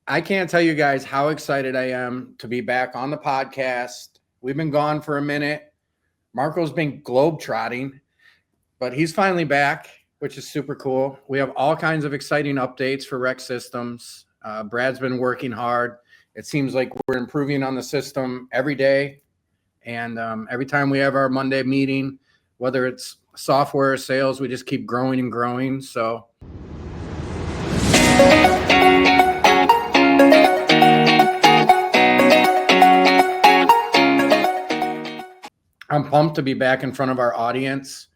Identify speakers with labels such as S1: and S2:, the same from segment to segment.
S1: I can't tell you guys how excited I am to be back on the podcast. We've been gone for a minute. Marco's been globetrotting, but he's finally back, which is super cool. We have all kinds of exciting updates for Rec Systems. Brad's been working hard. It seems like we're improving on the system every day. And every time we have our Monday meeting, whether it's software or sales, we just keep growing and growing. So I'm pumped to be back in front of our audience.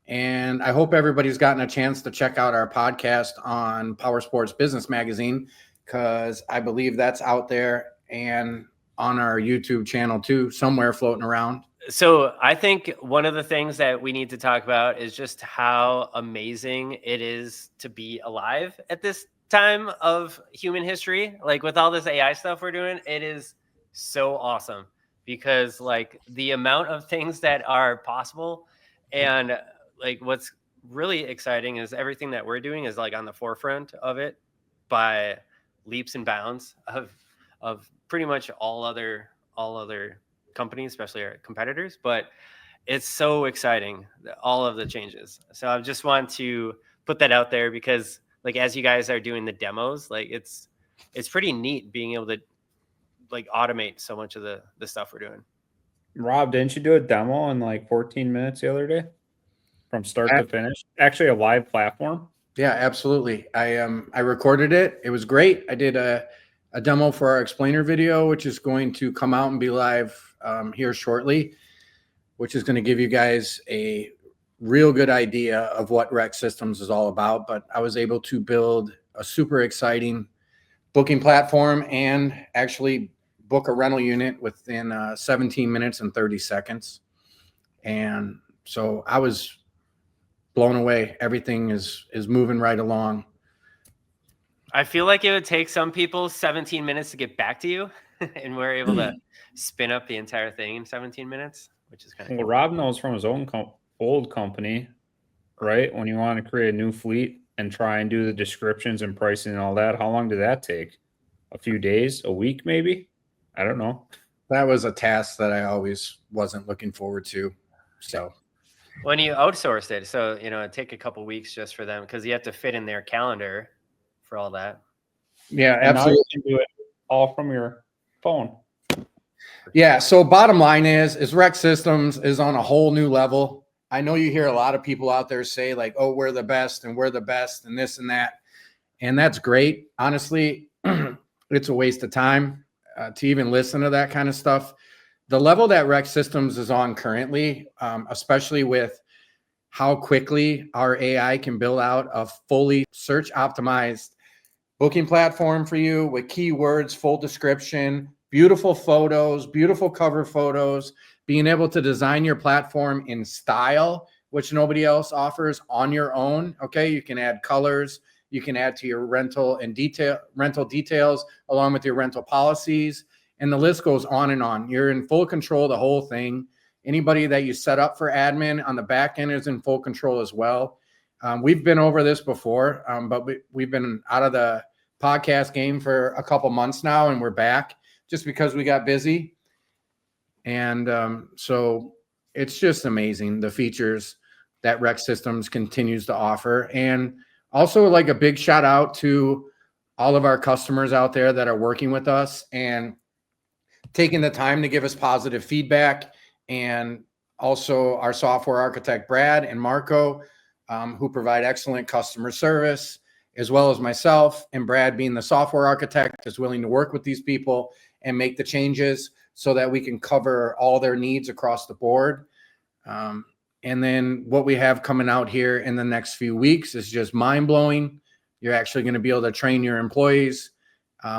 S1: And I hope everybody's gotten a chance to check out our podcast on Power Sports Business Magazine, because I believe that's out there and on our YouTube channel too, somewhere floating around.
S2: So I think one of the things that we need to talk about is just how amazing it is to be alive at this time of human history. Like with all this AI stuff we're doing, it is so awesome because like the amount of things that are possible, and like what's really exciting is everything that we're doing is like on the forefront of it by leaps and bounds of pretty much all other companies, especially our competitors. But it's so exciting, all of the changes. So I just want to put that out there because like as you guys are doing the demos, like it's pretty neat being able to like automate so much of the stuff we're doing.
S3: Rob, didn't you do a demo in like 14 minutes the other day from start to finish? Actually a live platform?
S1: Yeah, absolutely. I recorded it. It was great. I did a demo for our explainer video, which is going to come out and be live here shortly, which is going to give you guys a real good idea of what Rec Systems is all about. But I was able to build a super exciting booking platform and actually book a rental unit within 17 minutes and 30 seconds. And so I was blown away. Everything is moving right along.
S2: I feel like it would take some people 17 minutes to get back to you, and we're able to spin up the entire thing in 17 minutes, which is kind of
S3: cool. Rob knows from his own old company, right? When you want to create a new fleet and try and do the descriptions and pricing and all that, how long did that take? A few days, a week, maybe? I don't know.
S1: That was a task that I always wasn't looking forward to. So
S2: when you outsourced it, so it'd take a couple weeks just for them because you have to fit in their calendar for all that.
S1: Yeah,
S3: and
S1: absolutely.
S3: Now you can do it all from your phone.
S1: Yeah. So bottom line is Rec Systems is on a whole new level. I know you hear a lot of people out there say like, oh, we're the best and we're the best and this and that. And that's great. Honestly, it's a waste of time to even listen to that kind of stuff. The level that Rec Systems is on currently, especially with how quickly our AI can build out a fully search optimized booking platform for you with keywords, full description, beautiful photos, beautiful cover photos, being able to design your platform in style, which nobody else offers on your own. Okay. You can add colors, you can add to your rental details along with your rental policies. And the list goes on and on. You're in full control of the whole thing. Anybody that you set up for admin on the back end is in full control as well. We've been over this before, but we've been out of the podcast game for a couple months now, and we're back just because we got busy. And so it's just amazing, the features that Rec Systems continues to offer. And also like a big shout out to all of our customers out there that are working with us and taking the time to give us positive feedback. And also our software architect, Brad and Marco, who provide excellent customer service, as well as myself. And Brad, being the software architect, is willing to work with these people and make the changes so that we can cover all their needs across the board. And then what we have coming out here in the next few weeks is just mind-blowing. You're actually going to be able to train your employees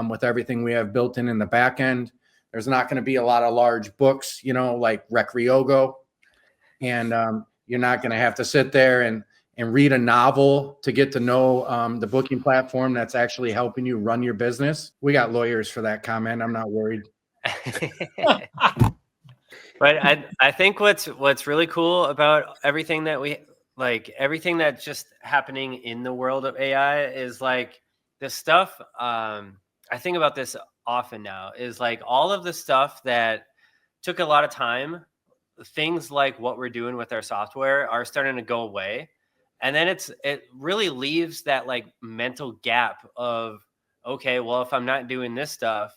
S1: with everything we have built in the back end. There's not going to be a lot of large books, like Recreogo. And you're not going to have to sit there and read a novel to get to know the booking platform that's actually helping you run your business. We got lawyers for that comment. I'm not worried.
S2: But I think what's really cool about everything that everything that's just happening in the world of AI is like this stuff. I I think about this often now, is like all of the stuff that took a lot of time, things like what we're doing with our software are starting to go away. And then it really leaves that like mental gap of, okay, well, if I'm not doing this stuff,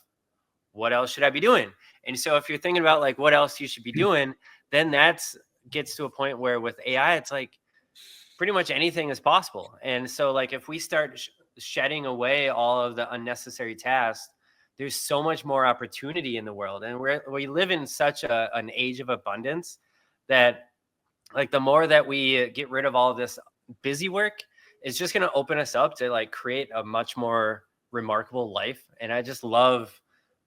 S2: what else should I be doing? And so if you're thinking about like what else you should be doing, then that's gets to a point where with AI, it's like pretty much anything is possible. And so like if we start shedding away all of the unnecessary tasks, there's so much more opportunity in the world. And we live in such an age of abundance that like the more that we get rid of all of this busy work, it's just going to open us up to like create a much more remarkable life. And I just love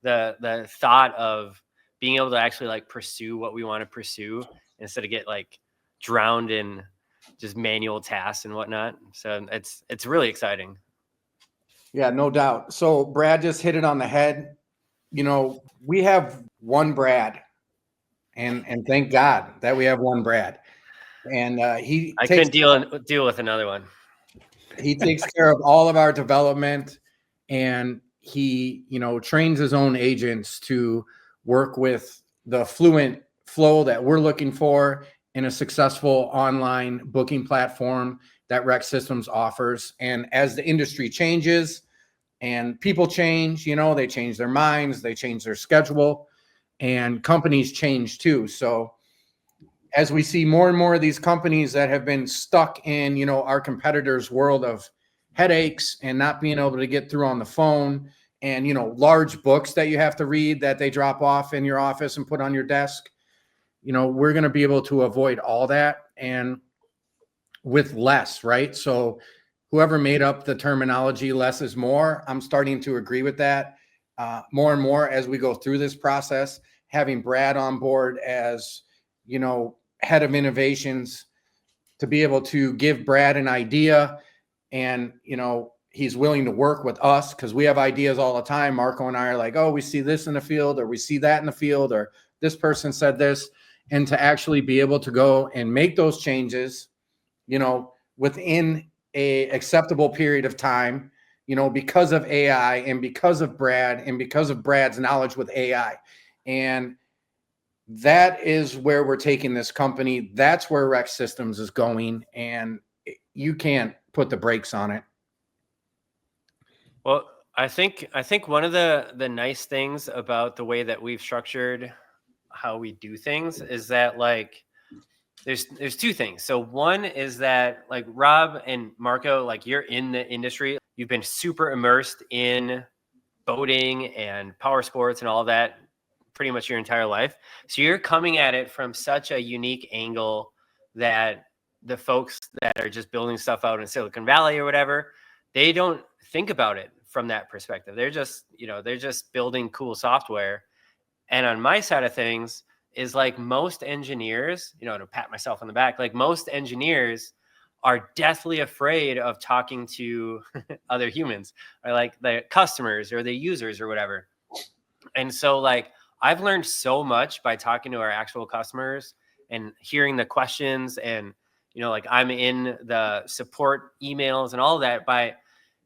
S2: the thought of being able to actually like pursue what we want to pursue instead of get like drowned in just manual tasks and whatnot. So it's really exciting.
S1: Yeah, no doubt. So Brad just hit it on the head. You know, we have one Brad, and thank God that we have one Brad. And
S2: I couldn't deal with another one.
S1: He takes care of all of our development, and he, you know, trains his own agents to work with the fluent flow that we're looking for in a successful online booking platform that Rex Systems offers. And as the industry changes and people change, you know, they change their minds, they change their schedule, and companies change too. So as we see more and more of these companies that have been stuck in, you know, our competitors' world of headaches and not being able to get through on the phone, and, you know, large books that you have to read that they drop off in your office and put on your desk, you know, we're going to be able to avoid all that and with less, right? So whoever made up the terminology, less is more, I'm starting to agree with that more and more as we go through this process. Having Brad on board as, you know, head of innovations, to be able to give Brad an idea, and, you know, he's willing to work with us because we have ideas all the time. Marco and I are like, oh, we see this in the field, or we see that in the field, or this person said this. And to actually be able to go and make those changes, you know, within a acceptable period of time, you know, because of AI and because of Brad and because of Brad's knowledge with AI. And that is where we're taking this company. That's where Rex Systems is going, and you can't put the brakes on it.
S2: Well, I think one of the nice things about the way that we've structured how we do things is that like there's two things. So one is that like Rob and Marco, like you're in the industry, you've been super immersed in boating and power sports and all that pretty much your entire life. So you're coming at it from such a unique angle that the folks that are just building stuff out in Silicon Valley or whatever, they don't think about it from that perspective. They're just, you know, they're just building cool software. And on my side of things is like most engineers, you know, to pat myself on the back, like most engineers are deathly afraid of talking to other humans, or like the customers or the users or whatever. And so like I've learned so much by talking to our actual customers and hearing the questions, and, you know, like I'm in the support emails and all that. By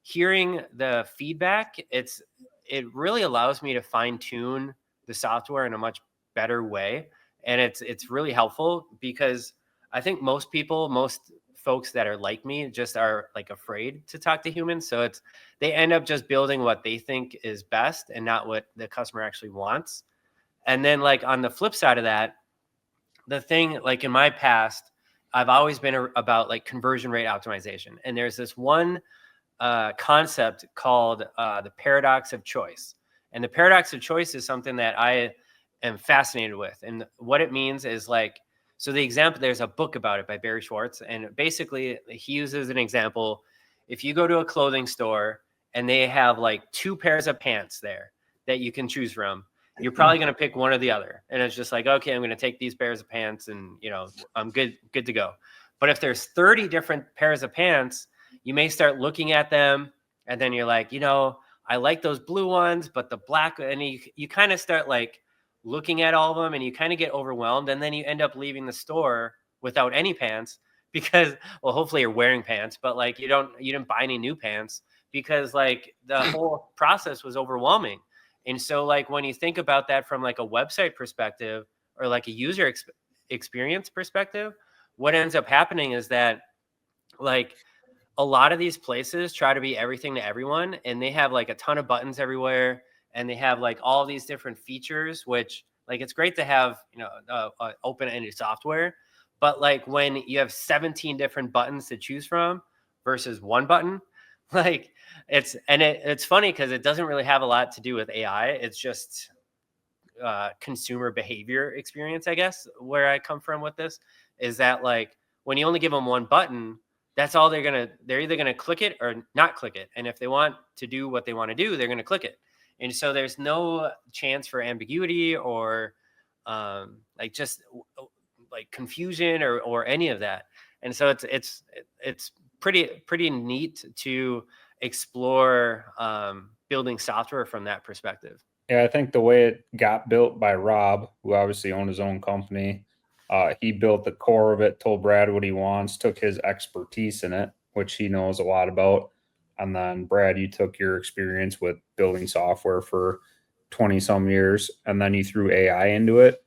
S2: hearing the feedback, it really allows me to fine tune the software in a much better way. And it's really helpful because I think most folks that are like me just are like afraid to talk to humans. So they end up just building what they think is best and not what the customer actually wants. And then like on the flip side of that, the thing like in my past, I've always been about like conversion rate optimization. And there's this one concept called the paradox of choice. And the paradox of choice is something that I am fascinated with. And what it means is like, so the example, there's a book about it by Barry Schwartz. And basically he uses an example. If you go to a clothing store and they have like 2 pairs of pants there that you can choose from, you're probably going to pick one or the other. And it's just like, okay, I'm going to take these pairs of pants and, you know, I'm good to go. But if there's 30 different pairs of pants, you may start looking at them and then you're like, you know, I like those blue ones, but the black, and you kind of start like looking at all of them and you kind of get overwhelmed. And then you end up leaving the store without any pants because, well, hopefully you're wearing pants, but like you didn't buy any new pants because like the whole process was overwhelming. And so like when you think about that from like a website perspective or like a user experience perspective, what ends up happening is that like a lot of these places try to be everything to everyone, and they have like a ton of buttons everywhere, and they have like all these different features, which like it's great to have, open-ended software, but like when you have 17 different buttons to choose from versus one button, like it's funny because it doesn't really have a lot to do with AI. It's just consumer behavior experience, I guess. Where I come from with this is that like when you only give them one button, that's all they're either gonna click it or not click it. And if they want to do what they want to do, they're gonna click it. And so there's no chance for ambiguity or like just like confusion or any of that. And so it's pretty neat to explore building software from that perspective.
S3: Yeah, I think the way it got built by Rob, who obviously owned his own company, he built the core of it, told Brad what he wants, took his expertise in it, which he knows a lot about. And then, Brad, you took your experience with building software for 20 some years, and then you threw AI into it.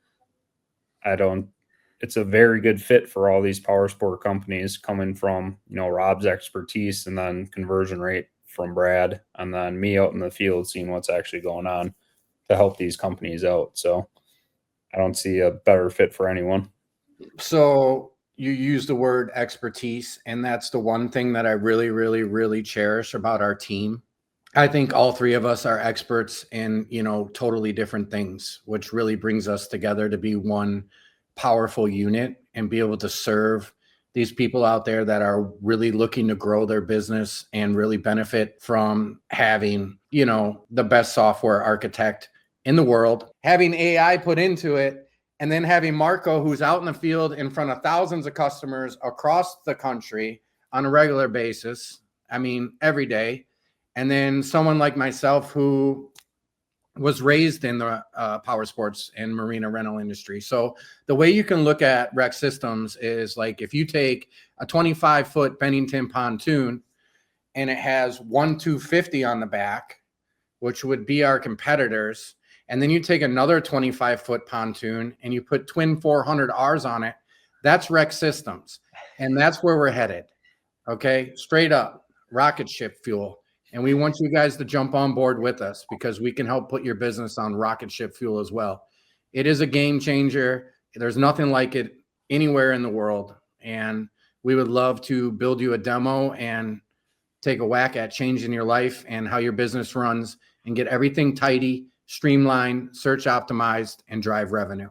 S3: It's a very good fit for all these power sport companies coming from, Rob's expertise and then conversion rate from Brad, and then me out in the field seeing what's actually going on to help these companies out. So I don't see a better fit for anyone.
S1: So you use the word expertise, and that's the one thing that I really, really, really cherish about our team. I think all three of us are experts in, totally different things, which really brings us together to be one powerful unit and be able to serve these people out there that are really looking to grow their business and really benefit from having, the best software architect in the world, having AI put into it, and then having Marco, who's out in the field in front of thousands of customers across the country on a regular basis. I mean, every day. And then someone like myself who was raised in the power sports and marina rental industry. So the way you can look at Rec Systems is like if you take a 25-foot Bennington pontoon and it has 250 on the back, which would be our competitors, and then you take another 25-foot pontoon and you put twin 400Rs on it, that's Rec Systems. And that's where we're headed. Okay, straight up, rocket ship fuel. And we want you guys to jump on board with us because we can help put your business on rocket ship fuel as well. It is a game changer. There's nothing like it anywhere in the world. And we would love to build you a demo and take a whack at changing your life and how your business runs and get everything tidy, streamlined, search optimized, and drive revenue.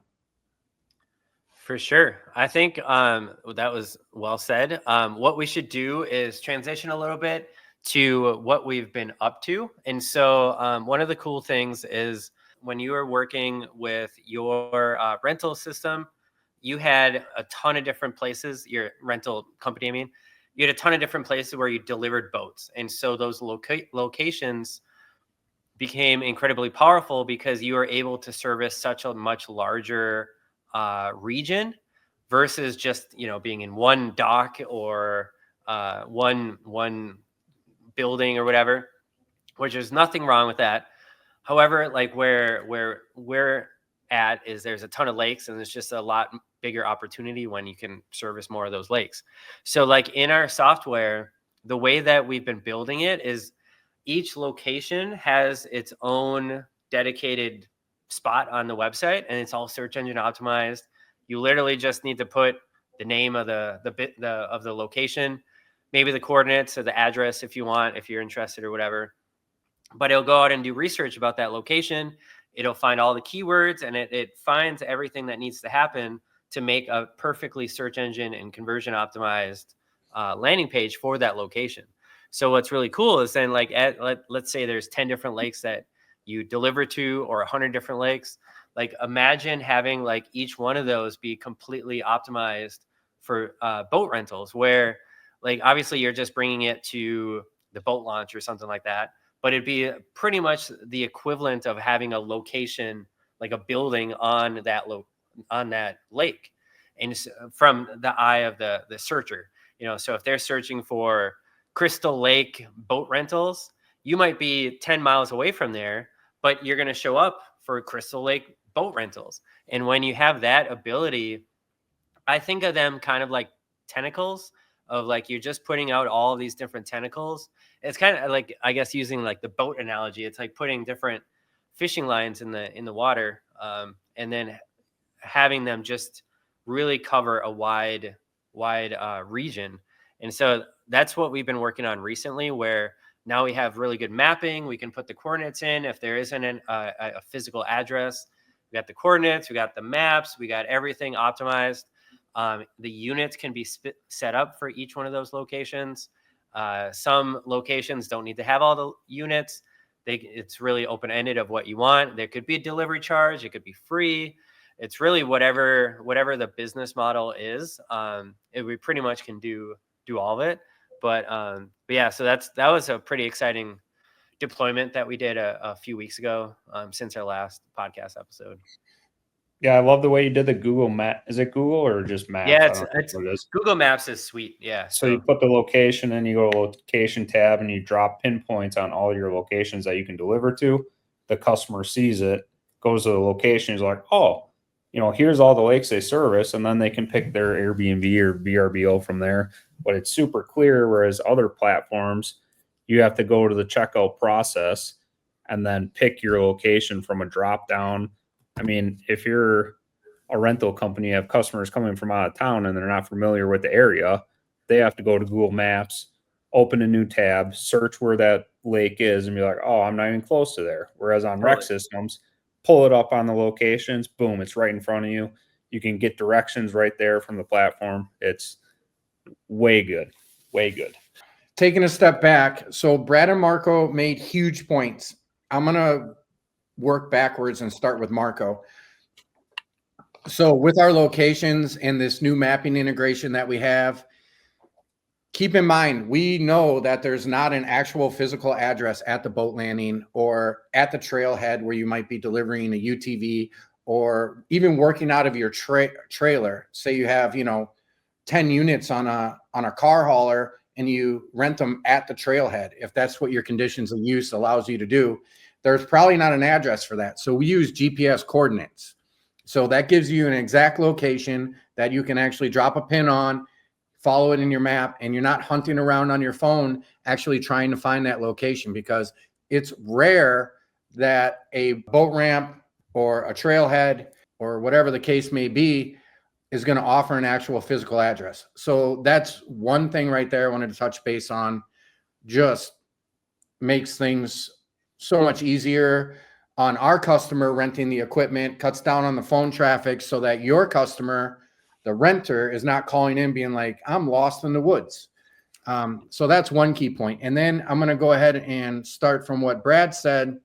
S2: For sure. I think that was well said. What we should do is transition a little bit to what we've been up to. And so one of the cool things is when you were working with your rental system, you had a ton of different places, your rental company, I mean, you had a ton of different places where you delivered boats. And so those locations became incredibly powerful because you were able to service such a much larger region versus just, being in one dock or one building or whatever, which there's nothing wrong with that. However, like where we're at is there's a ton of lakes and there's just a lot bigger opportunity when you can service more of those lakes. So like in our software, the way that we've been building it is each location has its own dedicated spot on the website and it's all search engine optimized. You literally just need to put the name of the location, maybe the coordinates or the address if you want, if you're interested or whatever. But it'll go out and do research about that location. It'll find all the keywords and it finds everything that needs to happen to make a perfectly search engine and conversion optimized landing page for that location. So what's really cool is then like let's say there's 10 different lakes that you deliver to or 100 different lakes. Like imagine having like each one of those be completely optimized for boat rentals where like obviously you're just bringing it to the boat launch or something like that, but it'd be pretty much the equivalent of having a location, like a building on that lake, and from the eye of the searcher. So if they're searching for Crystal Lake boat rentals, you might be 10 miles away from there, but you're going to show up for Crystal Lake boat rentals. And when you have that ability, I think of them kind of like tentacles, of like you're just putting out all of these different tentacles. It's kind of like, I guess, using like the boat analogy, it's like putting different fishing lines in the water, and then having them just really cover a wide region. And so that's what we've been working on recently, where now we have really good mapping. We can put the coordinates in if there isn't a physical address. We got the coordinates, we got the maps, we got everything optimized. The units can be set up for each one of those locations. Some locations don't need to have all the units. It's really open-ended of what you want. There could be a delivery charge. It could be free. It's really whatever the business model is. We pretty much can do all of it. But yeah, so that was a pretty exciting deployment that we did a few weeks ago, since our last podcast episode.
S3: Yeah, I love the way you did the Google Map. Is it Google or just Maps?
S2: Yeah, it's Google Maps is sweet. Yeah.
S3: So you put the location, and you go to location tab, and you drop pinpoints on all your locations that you can deliver to. The customer sees it, goes to the location, is like, oh, here's all the lakes they service, and then they can pick their Airbnb or VRBO from there. But it's super clear, whereas other platforms, you have to go to the checkout process and then pick your location from a drop down. I mean, if you're a rental company, you have customers coming from out of town and they're not familiar with the area, they have to go to Google Maps, open a new tab, search where that lake is, and be like, oh, I'm not even close to there. Whereas on Rec Systems, pull it up on the locations, boom, it's right in front of you. You can get directions right there from the platform. It's way good. Way good.
S1: Taking a step back, so Brad and Marco made huge points. I'm going to work backwards and start with Marco. So with our locations and this new mapping integration that we have, keep in mind, we know that there's not an actual physical address at the boat landing or at the trailhead where you might be delivering a UTV, or even working out of your trailer. Say you have, 10 units on a car hauler, and you rent them at the trailhead. If that's what your conditions of use allows you to do, there's probably not an address for that. So we use GPS coordinates. So that gives you an exact location that you can actually drop a pin on, follow it in your map, and you're not hunting around on your phone actually trying to find that location, because it's rare that a boat ramp or a trailhead or whatever the case may be is going to offer an actual physical address. So that's one thing right there I wanted to touch base on. Just makes things so much easier on our customer renting the equipment, cuts down on the phone traffic, so that your customer, the renter, is not calling in being like, I'm lost in the woods. So that's one key point. And then I'm going to go ahead and start from what Brad said,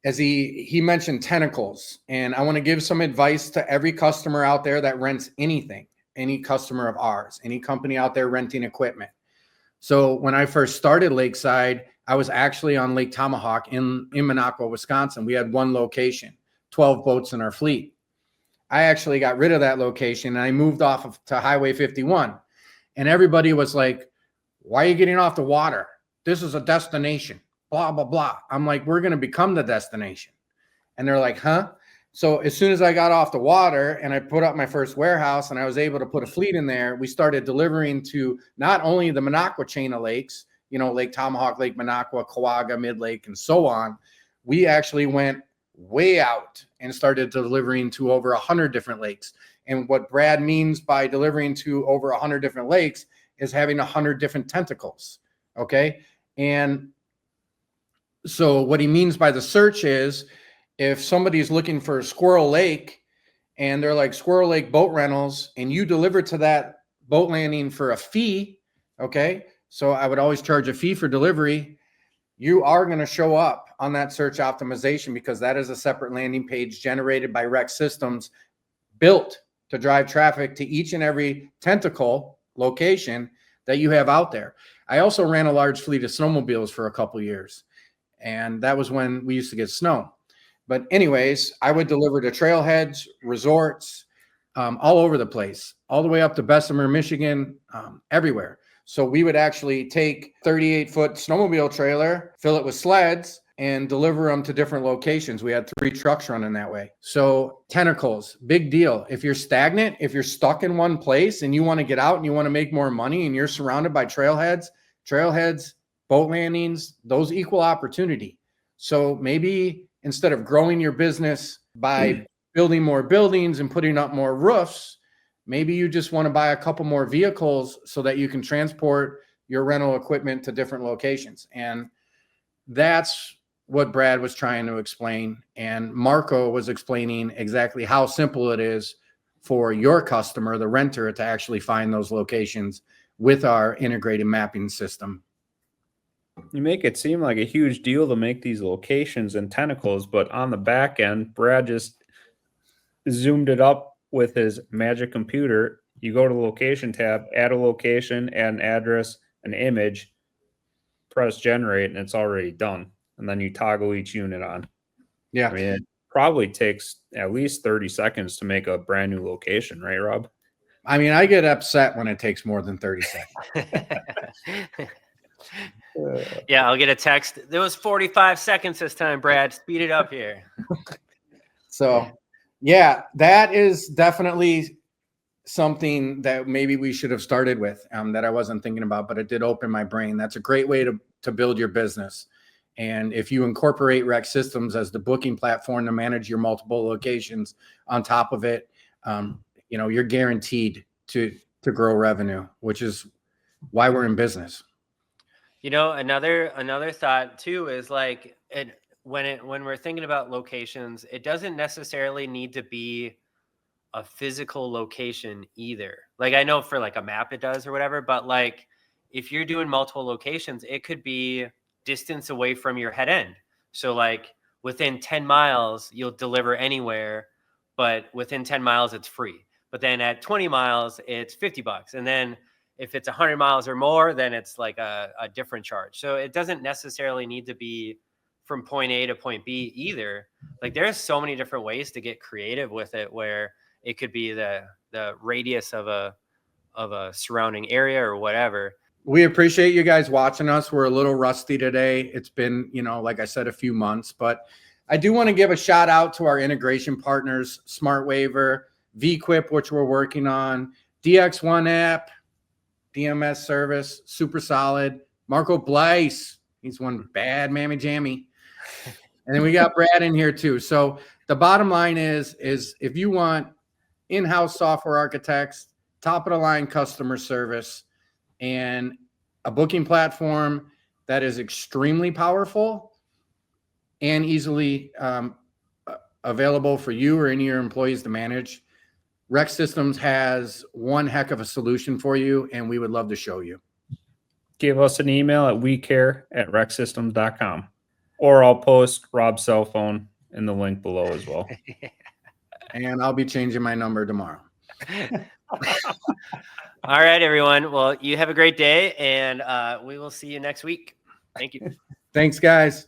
S1: as he mentioned tentacles. And I want to give some advice to every customer out there that rents anything, any customer of ours, any company out there renting equipment. So when I first started Lakeside, I was actually on Lake Tomahawk in Minocqua, Wisconsin. We had one location, 12 boats in our fleet. I actually got rid of that location and I moved off to Highway 51. And everybody was like, why are you getting off the water? This is a destination, blah, blah, blah. I'm like, we're going to become the destination. And they're like, huh? So as soon as I got off the water and I put up my first warehouse and I was able to put a fleet in there, we started delivering to not only the Minocqua chain of lakes, Lake Tomahawk, Lake Minocqua, Kawaga, Mid Lake, and so on. We actually went way out and started delivering to over 100 different lakes. And what Brad means by delivering to over 100 different lakes is having 100 different tentacles. Okay. And so what he means by the search is, if somebody's looking for Squirrel Lake and they're like Squirrel Lake boat rentals, and you deliver to that boat landing for a fee, okay, so I would always charge a fee for delivery, you are going to show up on that search optimization, because that is a separate landing page generated by Rec Systems, built to drive traffic to each and every tentacle location that you have out there. I also ran a large fleet of snowmobiles for a couple years, and that was when we used to get snow. But anyways, I would deliver to trailheads, resorts, all over the place, all the way up to Bessemer, Michigan, everywhere. So we would actually take 38-foot snowmobile trailer, fill it with sleds, and deliver them to different locations. We had 3 trucks running that way. So tentacles, big deal. If you're stagnant, if you're stuck in one place and you want to get out and you want to make more money and you're surrounded by trailheads, boat landings, those equal opportunity. So maybe instead of growing your business by building more buildings and putting up more roofs, maybe you just want to buy a couple more vehicles so that you can transport your rental equipment to different locations. And that's what Brad was trying to explain. And Marco was explaining exactly how simple it is for your customer, the renter, to actually find those locations with our integrated mapping system.
S3: You make it seem like a huge deal to make these locations and tentacles, but on the back end, Brad just zoomed it up with his magic computer. You go to the location tab, add a location, add an address, an image, press generate, and it's already done. And then you toggle each unit on.
S1: Yeah.
S3: I mean, it probably takes at least 30 seconds to make a brand new location, right, Rob?
S1: I mean, I get upset when it takes more than 30 seconds.
S2: Yeah, I'll get a text. There was 45 seconds this time, Brad. Speed it up here.
S1: So, yeah, that is definitely something that maybe we should have started with that I wasn't thinking about, but it did open my brain. That's a great way to build your business. And if you incorporate Rex Systems as the booking platform to manage your multiple locations on top of it, you're guaranteed to grow revenue, which is why we're in business.
S2: Another thought too is like when we're thinking about locations, it doesn't necessarily need to be a physical location either. Like I know for like a map it does or whatever, but like if you're doing multiple locations, it could be distance away from your head end. So like within 10 miles, you'll deliver anywhere, but within 10 miles, it's free. But then at 20 miles, it's $50. And then if it's 100 miles or more, then it's like a different charge. So it doesn't necessarily need to be from point A to point B either. Like there's so many different ways to get creative with it, where it could be the radius of a surrounding area or whatever.
S1: We appreciate you guys watching us. We're a little rusty today. It's been, like I said, a few months, but I do want to give a shout out to our integration partners, Smart Waiver, VQuip, which we're working on, DX1 app, DMS service, super solid. Marco Blyce, he's one bad mammy jammy. And then we got Brad in here too. So the bottom line is if you want in-house software architects, top of the line customer service, and a booking platform that is extremely powerful and easily available for you or any of your employees to manage, Rex Systems has one heck of a solution for you, and we would love to show you.
S3: Give us an email at wecare@rexsystems.com, or I'll post Rob's cell phone in the link below as well.
S1: And I'll be changing my number tomorrow.
S2: All right, everyone. Well, you have a great day, and we will see you next week. Thank you.
S1: Thanks, guys.